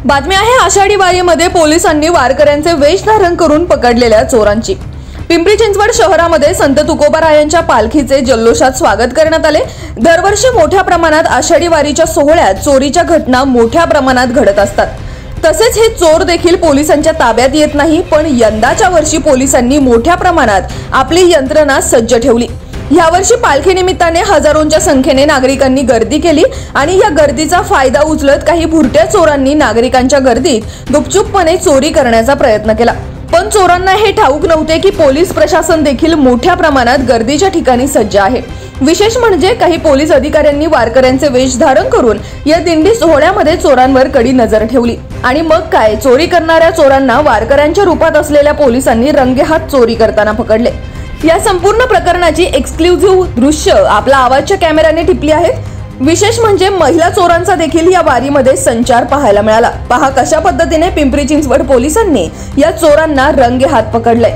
बातमी आहे आषाढी वारीमध्ये पोलिसांनी वारकऱ्यांचे वेश धारण करून पकडलेल्या चोरांची। पिंपरी चिंचवड शहरामध्ये संत तुकोबारायांच्या पालखीचे जल्लोषात स्वागत करण्यात आले। दरवर्षी मोठ्या प्रमाणात आषाढी वारीच्या सोहळ्यात चोरीच्या घटना मोठ्या प्रमाणात घडत असतात। तसेच हे चोर देखील पोलिसांच्या ताब्यात येत नाही, पण यंदाच्या वर्षी पोलिसांनी मोठ्या प्रमाणात आपली यंत्रणा सज्ज ठेवली। यावर्षी पालखी निमित्ताने हजारोंच्या संख्येने नागरिकांनी गर्दी केली आणि या गर्दीचा फायदा उचलत काही भुरट्या चोरांनी नागरिकांच्या गर्दीत गुपचूपपणे चोरी करण्याचा प्रयत्न केला। पण चोरांना हे ठाऊक नव्हते की पोलीस प्रशासन देखील मोठ्या प्रमाणात गर्दीच्या ठिकाणी सज्ज आहे। विशेष म्हणजे काही पोलीस अधिकाऱ्यांनी वारकऱ्यांचे वेश धारण करून या दिंडी सोहळ्यामध्ये चोरांवर कडी नजर ठेवली आणि मग काय, चोरी करणाऱ्या चोरांना वारकऱ्यांच्या रूपात असलेल्या पोलिसांनी रंगेहात चोरी करताना पकडले। या संपूर्ण प्रकरणाची एक्सक्लुझिव्ह दृश्य आपल्या आवाजच्या कॅमेऱ्याने टिपली आहेत। विशेष म्हणजे महिला चोरांचा देखील या वारीमध्ये संचार पाहायला मिळाला। पहा कशा पद्धतीने पिंपरी चिंचवड पोलिसांनी या चोरांना रंगेहात पकडले।